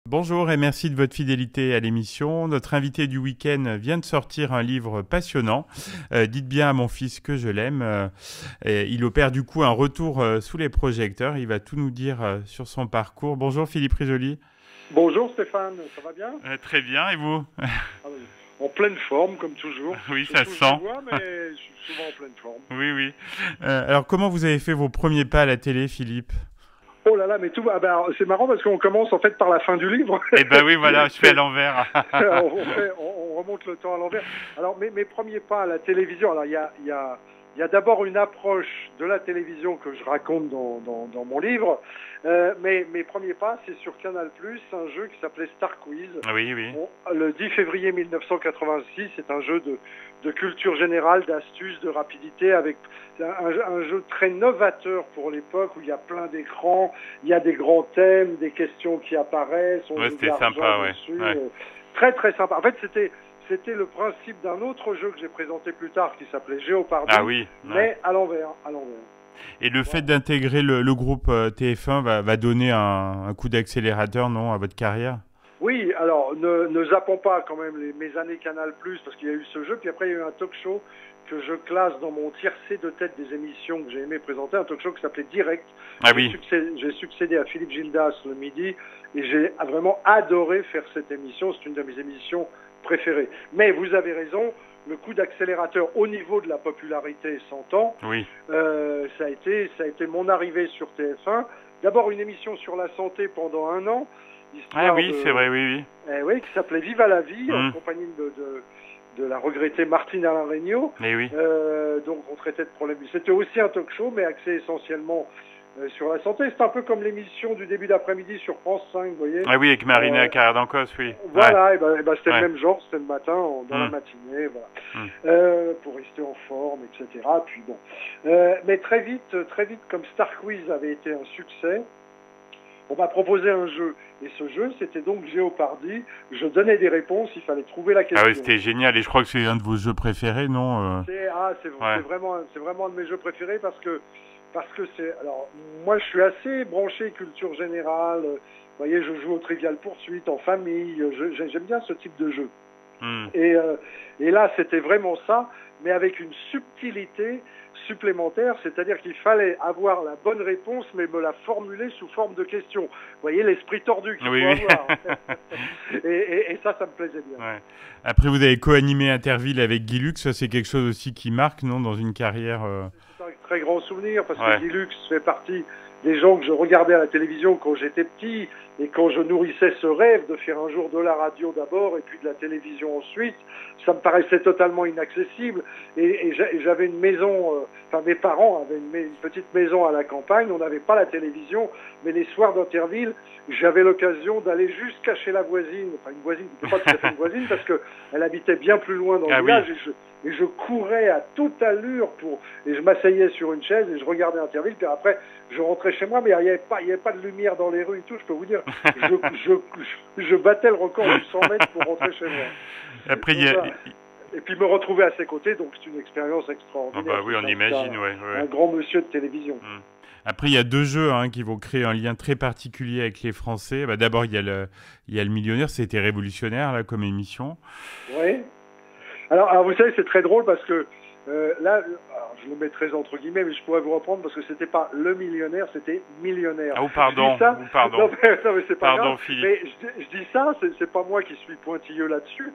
Bonjour et merci de votre fidélité à l'émission. Notre invité du week-end vient de sortir un livre passionnant. Dites bien à mon fils que je l'aime. Il opère du coup un retour sous les projecteurs. Il va tout nous dire sur son parcours. Bonjour Philippe Rijoli. Bonjour Stéphane, ça va bien? Très bien, et vous? Ah oui, en pleine forme comme toujours. Oui, Je ça se touche du sent. bois, mais je suis souvent en pleine forme. Oui, oui. Alors comment vous avez fait vos premiers pas à la télé, Philippe? Oh là là, mais tout va. Ben, c'est marrant parce qu'on commence en fait par la fin du livre. Eh ben oui, voilà, je fais à l'envers. On remonte le temps à l'envers. Alors mes premiers pas à la télévision, alors il y a d'abord une approche de la télévision que je raconte dans mon livre, mais mes premiers pas, c'est sur Canal+, un jeu qui s'appelait Star Quiz. Oui, oui. Le 10 février 1986, c'est un jeu de culture générale, d'astuces, de rapidité, avec un jeu très novateur pour l'époque, où il y a plein d'écrans, il y a des grands thèmes, des questions qui apparaissent, on Ouais, joue de c'était l'argent sympa, ouais. dessus. Ouais. Très très sympa. En fait, c'était le principe d'un autre jeu que j'ai présenté plus tard qui s'appelait Jeopardy, Ah oui. Ouais. mais à l'envers, à l'envers. Et le fait d'intégrer le groupe TF1 va donner un coup d'accélérateur, non, à votre carrière? Oui, alors ne zappons pas quand même mes années Canal+, parce qu'il y a eu ce jeu, puis après il y a eu un talk show que je classe dans mon tiercé de tête des émissions que j'ai aimé présenter, un talk show qui s'appelait Direct. Ah oui. J'ai succédé à Philippe Gildas le midi, et j'ai vraiment adoré faire cette émission, c'est une de mes émissions préférées. Mais vous avez raison, le coup d'accélérateur au niveau de la popularité s'entend. Oui. Ça a été mon arrivée sur TF1. D'abord une émission sur la santé pendant un an. Ah oui, c'est vrai, oui, oui. Oui, qui s'appelait Viva la vie, en compagnie de la regrettée Martine Alain Regnault. Mais oui. Donc on traitait de problèmes. C'était aussi un talk show, mais axé essentiellement sur la santé. C'est un peu comme l'émission du début d'après-midi sur France 5, vous voyez. Ah oui, avec Marina Carrère d'Ancos, oui. Voilà, Ouais. et ben c'était Ouais. le même genre, c'était le matin, dans la matinée, voilà. Pour rester en forme, etc. Puis bon. Mais très vite, comme Star Quiz avait été un succès, on m'a proposé un jeu. Et ce jeu, c'était donc Jeopardy. Je donnais des réponses, il fallait trouver la question. Ah oui, c'était génial. Et je crois que c'est un de vos jeux préférés, non? C'est vraiment un de mes jeux préférés parce que c'est... Alors, moi, je suis assez branché culture générale. Vous voyez, je joue au Trivial Poursuite en famille. J'aime bien ce type de jeu. Et là, c'était vraiment ça, mais avec une subtilité supplémentaire, c'est-à-dire qu'il fallait avoir la bonne réponse, mais me la formuler sous forme de question. Vous voyez l'esprit tordu qu'il faut avoir. et ça me plaisait bien. Ouais. Après, vous avez co-animé Interville avec Guy Lux, ça c'est quelque chose aussi qui marque, non, dans une carrière C'est un très grand souvenir, parce que Guy Lux fait partie des gens que je regardais à la télévision quand j'étais petit, et quand je nourrissais ce rêve de faire un jour de la radio d'abord et puis de la télévision ensuite, ça me paraissait totalement inaccessible. Et j'avais une maison, mes parents avaient une petite maison à la campagne, on n'avait pas la télévision, mais les soirs d'Interville, j'avais l'occasion d'aller jusqu'à chez la voisine, une voisine, qui n'était pas tout à fait une voisine, parce qu'elle habitait bien plus loin dans le village, et je courais à toute allure et je m'asseyais sur une chaise et je regardais Interville, puis après je rentrais chez moi, mais il n'y avait pas de lumière dans les rues et tout, je peux vous dire, je battais le record du 100 mètres pour rentrer chez moi. Après, et puis me retrouver à ses côtés, donc c'est une expérience extraordinaire. Ah bah oui, on imagine, un grand monsieur de télévision. Après, il y a deux jeux qui vont créer un lien très particulier avec les Français. Bah, d'abord, il y a le Millionnaire, c'était révolutionnaire là, comme émission. Oui. Alors vous savez, c'est très drôle parce que là, je le mets très entre guillemets, mais je pourrais vous reprendre parce que c'était pas le millionnaire, c'était millionnaire. Ah, pardon. Pardon. Non, mais c'est pas grave. Philippe. Mais je dis ça, c'est pas moi qui suis pointilleux là-dessus.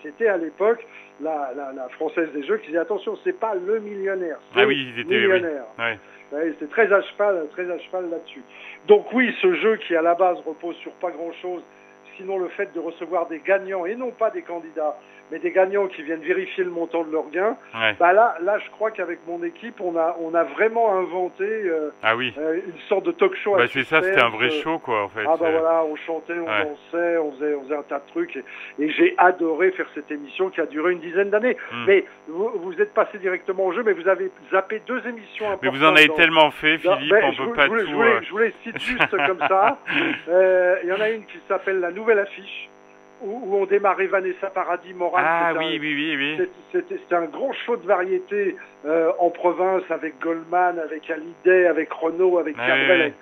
C'était à l'époque la Française des Jeux qui disait attention, c'est pas le millionnaire, c'est millionnaire. Oui. Ouais. Ouais, c'est très à cheval là-dessus. Donc oui, ce jeu qui à la base repose sur pas grand-chose, sinon le fait de recevoir des gagnants et non pas des candidats, mais des gagnants qui viennent vérifier le montant de leurs gains. Ouais. Bah là, je crois qu'avec mon équipe, on a vraiment inventé une sorte de talk show. C'est ça, c'était un vrai show, quoi, en fait. Ah bah voilà, on chantait, on dansait, on faisait un tas de trucs, et j'ai adoré faire cette émission qui a duré une dizaine d'années. Mais vous êtes passé directement au jeu, mais vous avez zappé deux émissions importantes. Mais vous en avez tellement fait, Philippe, on peut pas tout... Je vous les cite juste comme ça. Il y en a une qui s'appelle La Nouvelle Affiche, où on démarrait Vanessa Paradis, Morane. Ah oui. C'était un grand show de variété en province, avec Goldman, avec Hallyday, avec Renaud, avec Cabrel,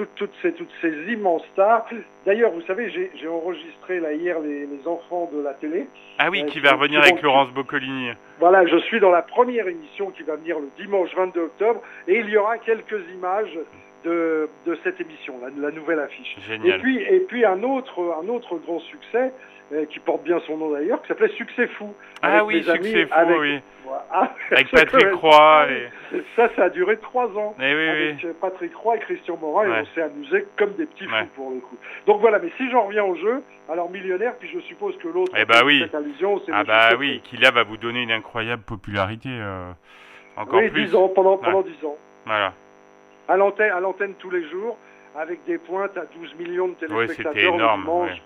toutes ces immenses stars. D'ailleurs, vous savez, j'ai enregistré là hier les enfants de la télé. Ah oui, qui va revenir avec Laurence Boccolini. Voilà, je suis dans la première émission qui va venir le dimanche 22 octobre et il y aura quelques images de cette émission, la nouvelle affiche. Génial. Et puis un autre grand succès qui porte bien son nom d'ailleurs, qui s'appelait Succès Fou. Ah oui, Succès Fou, oui. Avec Patrick Roy. Ça a duré 3 ans. Avec Patrick Roy et Christian Morin, et on s'est amusés comme des petits fous pour le coup. Donc voilà, mais si j'en reviens au jeu, alors Millionnaire, puis je suppose que l'autre, cette allusion, c'est qui là va vous donner une incroyable popularité. Encore plus. 10 ans, pendant 10 ans. Voilà. À l'antenne tous les jours, avec des pointes à 12 millions de téléspectateurs énorme, le dimanche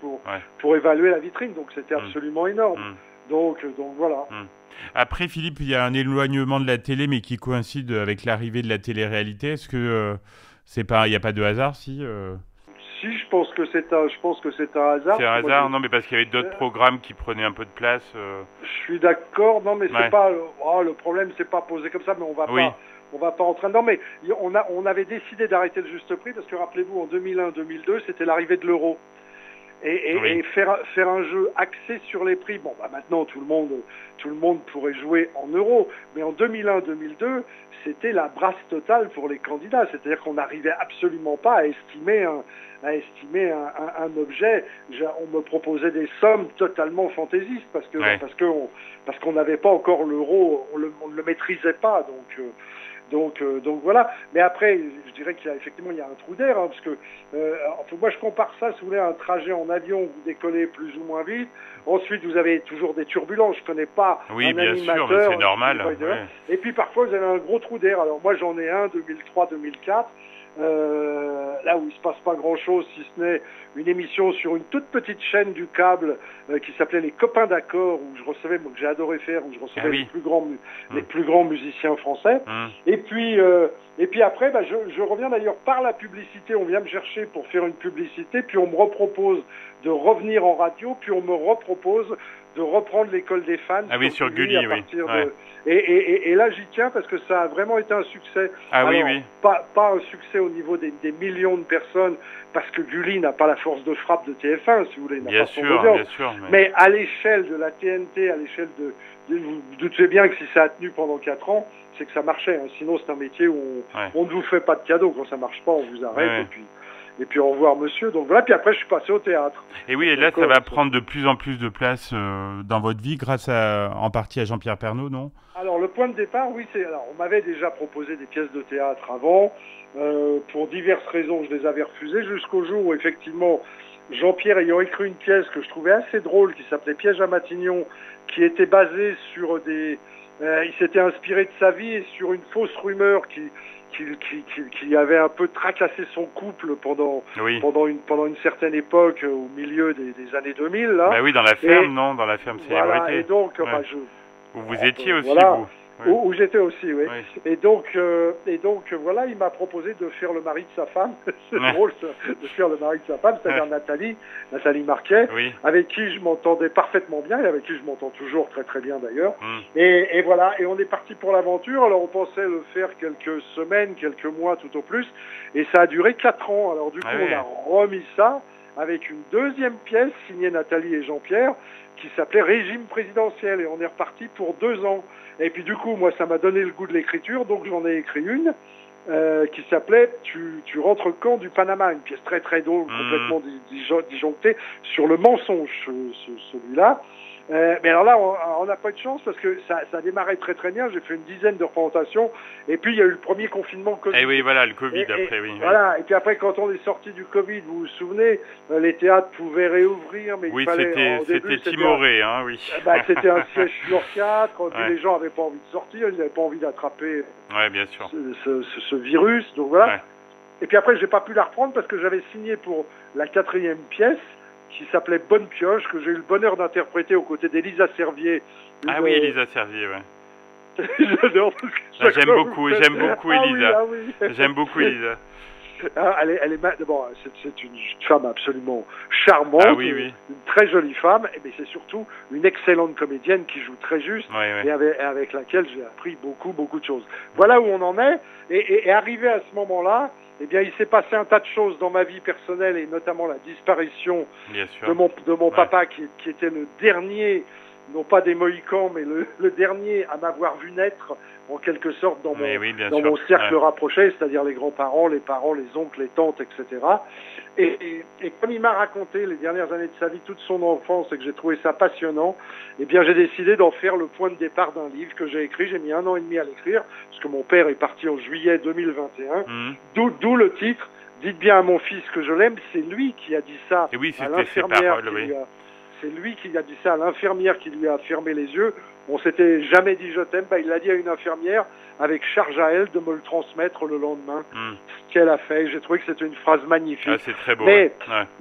pour évaluer la vitrine. Donc c'était absolument énorme. Donc voilà. Après, Philippe, il y a un éloignement de la télé, mais qui coïncide avec l'arrivée de la télé-réalité. Est-ce que il n'y a pas de hasard, si Si, je pense que c'est un hasard. C'est un hasard, non, mais parce qu'il y avait d'autres programmes qui prenaient un peu de place. Je suis d'accord, non, mais c'est pas le problème, c'est pas posé comme ça, mais on va pas en train. Non, mais on avait décidé d'arrêter le juste prix parce que rappelez-vous, en 2001-2002, c'était l'arrivée de l'euro. Et faire un jeu axé sur les prix. Bon, maintenant tout le monde pourrait jouer en euros, mais en 2001-2002, c'était la brasse totale pour les candidats. C'est-à-dire qu'on n'arrivait absolument pas à estimer un objet. On me proposait des sommes totalement fantaisistes parce qu'on n'avait pas encore l'euro, on ne le maîtrisait pas. Donc voilà. Mais après, je dirais qu'il y a effectivement un trou d'air, parce que moi je compare ça, si vous voulez, à un trajet en avion où vous décollez plus ou moins vite. Ensuite, vous avez toujours des turbulences. Je connais pas un animateur. Oui, bien sûr, mais c'est normal. Et puis parfois, vous avez un gros trou d'air. Alors moi, j'en ai un 2003-2004. Là où il se passe pas grand-chose, si ce n'est une émission sur une toute petite chaîne du câble qui s'appelait Les Copains d'Accord, où je recevais, que j'ai adoré faire, où je recevais les plus grands musiciens français. Et puis après, je reviens d'ailleurs par la publicité. On vient me chercher pour faire une publicité, puis on me repropose de revenir en radio, puis on me repropose de reprendre l'école des fans. Ah oui, sur Gulli, oui. Et là, j'y tiens parce que ça a vraiment été un succès. Pas un succès au niveau des millions de personnes, parce que Gulli n'a pas la force de frappe de TF1, si vous voulez. Bien sûr. Mais à l'échelle de la TNT, à l'échelle vous doutez bien que si ça a tenu pendant 4 ans, c'est que ça marchait. Sinon, c'est un métier où on ne vous fait pas de cadeaux. Quand ça marche pas, on vous arrête. Et puis au revoir monsieur. Donc voilà, puis après je suis passé au théâtre. Et oui, et là ça va prendre de plus en plus de place dans votre vie grâce en partie à Jean-Pierre Pernaut, non? Alors le point de départ, oui, on m'avait déjà proposé des pièces de théâtre avant. Pour diverses raisons, je les avais refusées jusqu'au jour où effectivement Jean-Pierre ayant écrit une pièce que je trouvais assez drôle qui s'appelait Piège à Matignon, qui était basée sur il s'était inspiré de sa vie et sur une fausse rumeur qui avait un peu tracassé son couple pendant une certaine époque au milieu des années 2000 là. Bah oui, dans la ferme, dans la ferme Célébrité. Voilà, et donc vous étiez aussi vous. Où j'étais aussi, oui. Et donc voilà, il m'a proposé de faire le mari de sa femme. C'est drôle de faire le mari de sa femme, c'est-à-dire Nathalie Marquet, avec qui je m'entendais parfaitement bien et avec qui je m'entends toujours très très bien d'ailleurs. Et voilà, et on est parti pour l'aventure. Alors on pensait le faire quelques semaines, quelques mois tout au plus, et ça a duré 4 ans. Alors du coup, on a remis ça avec une deuxième pièce signée Nathalie et Jean-Pierre qui s'appelait Régime présidentiel, et on est reparti pour 2 ans. Et puis du coup, moi, ça m'a donné le goût de l'écriture, donc j'en ai écrit une qui s'appelait tu rentres quand du Panama, une pièce très très drôle, complètement disjonctée sur le mensonge, celui-là. Mais alors là, on n'a pas eu de chance parce que ça a démarré très très bien. J'ai fait une dizaine de représentations et puis il y a eu le premier confinement Covid. Et oui, voilà, le Covid après, oui. Voilà, et puis après, quand on est sorti du Covid, vous vous souvenez, les théâtres pouvaient réouvrir, mais il fallait... c'était timoré, oui. C'était un siège sur 4, puis les gens n'avaient pas envie de sortir, ils n'avaient pas envie d'attraper bien sûr. ce virus, donc voilà. Et puis après, j'ai pas pu la reprendre parce que j'avais signé pour la 4e pièce, qui s'appelait Bonne Pioche, que j'ai eu le bonheur d'interpréter aux côtés d'Élisa Servier. Oui, Élisa Servier, J'adore. J'aime beaucoup Élisa. J'aime beaucoup Élisa. C'est une femme absolument charmante, une très jolie femme, mais c'est surtout une excellente comédienne qui joue très juste et avec laquelle j'ai appris beaucoup de choses. Voilà où on en est, et arrivé à ce moment-là, eh bien, il s'est passé un tas de choses dans ma vie personnelle et notamment la disparition de mon papa qui était le dernier, non pas des Mohicans, mais le dernier à m'avoir vu naître en quelque sorte dans mon cercle rapproché, c'est-à-dire les grands-parents, les parents, les oncles, les tantes, etc. Et comme il m'a raconté les dernières années de sa vie, toute son enfance, et que j'ai trouvé ça passionnant, eh bien j'ai décidé d'en faire le point de départ d'un livre que j'ai écrit. J'ai mis 1 an et demi à l'écrire, parce que mon père est parti en juillet 2021, d'où le titre « Dites bien à mon fils que je l'aime », c'est lui qui a dit ça à l'infirmière. C'est lui qui a dit ça à l'infirmière qui lui a fermé les yeux. On s'était jamais dit je t'aime. Il l'a dit à une infirmière avec charge à elle de me le transmettre le lendemain. Ce qu'elle a fait. J'ai trouvé que c'était une phrase magnifique. Ah, c'est très beau.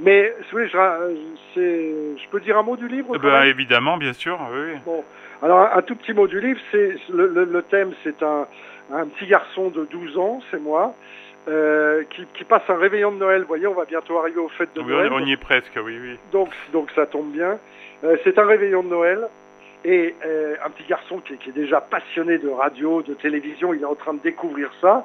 Mais oui, je peux dire un mot du livre évidemment, bien sûr. Oui. Bon, alors un tout petit mot du livre. C'est le thème, c'est un petit garçon de 12 ans, c'est moi. Qui passe un réveillon de Noël. Vous voyez, on va bientôt arriver aux fêtes de Noël. On y est presque, oui. Donc ça tombe bien. C'est un réveillon de Noël. Et un petit garçon qui est déjà passionné de radio, de télévision, il est en train de découvrir ça.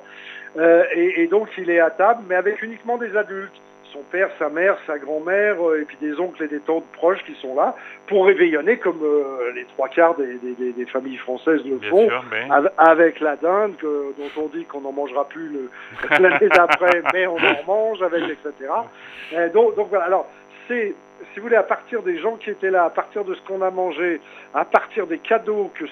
Et donc il est à table, mais avec uniquement des adultes. Son père, sa mère, sa grand-mère, et puis des oncles et des tantes proches qui sont là pour réveillonner comme les 3/4 des familles françaises le font, avec la dinde dont on dit qu'on n'en mangera plus l'année d'après, mais on en mange, etc. Donc voilà, alors c'est, si vous voulez, à partir des gens qui étaient là, à partir de ce qu'on a mangé, à partir des cadeaux que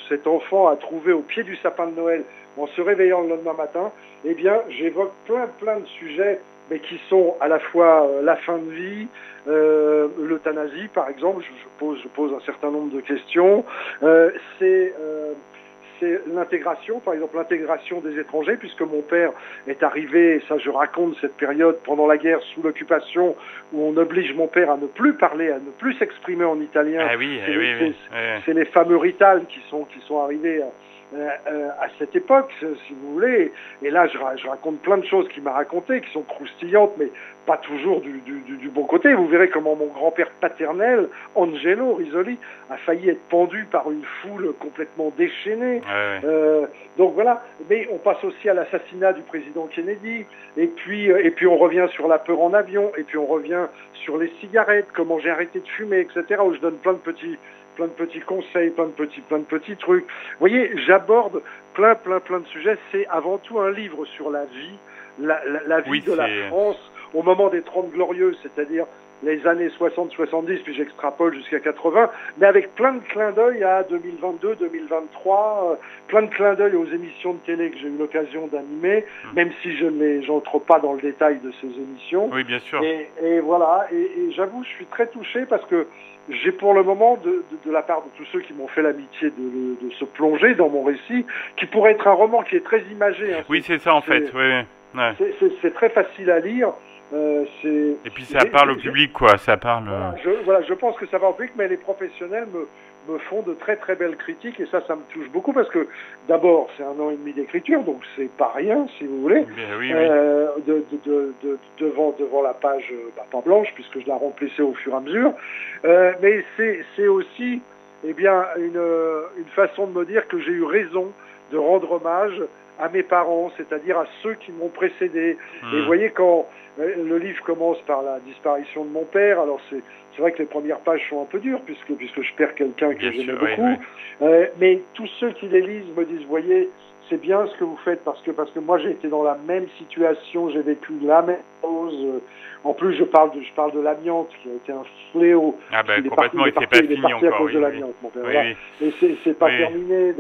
cet enfant a trouvé au pied du sapin de Noël en se réveillant le lendemain matin, eh bien j'évoque plein de sujets, mais qui sont à la fois la fin de vie, l'euthanasie par exemple, je pose un certain nombre de questions, c'est l'intégration, par exemple l'intégration des étrangers, puisque mon père est arrivé, et ça je raconte cette période pendant la guerre sous l'occupation, où on oblige mon père à ne plus parler, à ne plus s'exprimer en italien. C'est les fameux Rital qui sont arrivés à cette époque, si vous voulez. Et là, je raconte plein de choses qu'il m'a racontées, qui sont croustillantes, mais pas toujours du bon côté. Vous verrez comment mon grand-père paternel, Angelo Risoli, a failli être pendu par une foule complètement déchaînée. Donc voilà. Mais on passe aussi à l'assassinat du président Kennedy. Et puis on revient sur la peur en avion. Et puis on revient sur les cigarettes, comment j'ai arrêté de fumer, etc. Où je donne plein de petits conseils, plein de petits trucs. Vous voyez, j'aborde plein de sujets. C'est avant tout un livre sur la vie, la vie de la France au moment des 30 Glorieuses, c'est-à-dire les années 60-70, puis j'extrapole jusqu'à 80, mais avec plein de clins d'œil à 2022, 2023, plein de clins d'œil aux émissions de télé que j'ai eu l'occasion d'animer, même si je n'entre pas dans le détail de ces émissions. Oui, bien sûr. Et voilà, et j'avoue, je suis très touché parce que j'ai pour le moment, de la part de tous ceux qui m'ont fait l'amitié de se plonger dans mon récit, qui pourrait être un roman qui est très imagé. Oui, c'est ça en fait. C'est très facile à lire. Et puis ça parle au public, quoi. Ça parle. Je pense que ça parle au public, mais les professionnels me font de très belles critiques, et ça me touche beaucoup parce que d'abord c'est 1 an et demi d'écriture, donc c'est pas rien, si vous voulez. Devant la page pas blanche, puisque je la remplissais au fur et à mesure, mais c'est aussi une façon de me dire que j'ai eu raison de rendre hommage à mes parents, c'est-à-dire à ceux qui m'ont précédé. Et vous voyez, quand le livre commence par la disparition de mon père, alors c'est vrai que les premières pages sont un peu dures, puisque je perds quelqu'un que j'aimais beaucoup, mais tous ceux qui les lisent me disent, voyez, c'est bien ce que vous faites, parce que moi j'ai été dans la même situation, j'ai vécu la même chose. En plus, je parle de l'amiante, qui a été un fléau. Ah ben complètement, il n'est pas fini encore. À cause de l'amiante, mon père. Voilà. Et c'est pas terminé,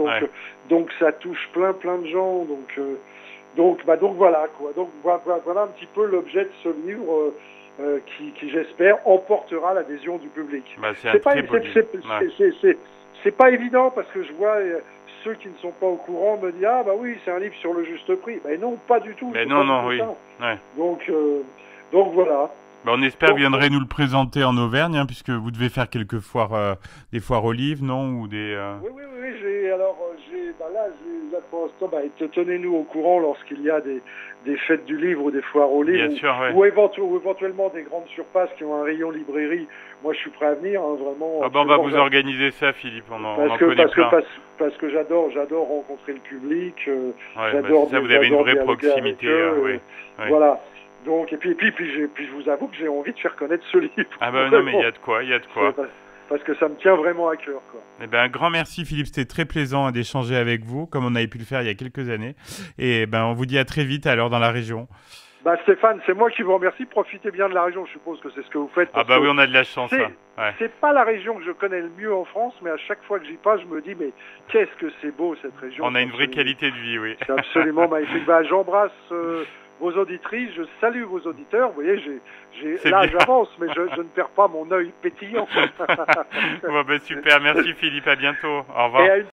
donc ça touche plein de gens. Donc voilà quoi. Donc voilà un petit peu l'objet de ce livre qui j'espère emportera l'adhésion du public. C'est pas évident, parce que je vois ceux qui ne sont pas au courant me disent, ah bah oui, c'est un livre sur le juste prix. Ben non, pas du tout. Mais non, oui. Donc voilà. Bah, on espère que vous viendrez nous le présenter en Auvergne, hein, puisque vous devez faire quelques foires, des foires olives, non, ou des. Oui, là, pour l'instant, tenez-nous au courant lorsqu'il y a des fêtes du livre ou des foires aux livres, Bien sûr, ouais. ou éventuellement des grandes surfaces qui ont un rayon librairie. Moi, je suis prêt à venir, hein, vraiment. Ah ben, on va vous organiser ça, Philippe. On en connaît plein. Parce que j'adore rencontrer le public. J'adore. Ça, vous avez une vraie proximité. Oui. Voilà. Donc, et puis je vous avoue que j'ai envie de faire connaître ce livre. Ah ben non, mais il y a de quoi. Parce que ça me tient vraiment à cœur, quoi. Eh ben, un grand merci, Philippe. C'était très plaisant d'échanger avec vous, comme on avait pu le faire il y a quelques années. Et ben, on vous dit à très vite, alors, dans la région. Stéphane, c'est moi qui vous remercie. Profitez bien de la région. Je suppose que c'est ce que vous faites. Ah bah oui, on a de la chance. C'est pas la région que je connais le mieux en France, mais à chaque fois que j'y passe, je me dis, mais qu'est-ce que c'est beau, cette région. On a une vraie qualité de vie, oui. C'est absolument magnifique. J'embrasse vos auditrices, je salue vos auditeurs. Vous voyez, là, j'avance, mais je ne perds pas mon œil pétillant. Bon, super. Merci, Philippe. À bientôt. Au revoir. Et à une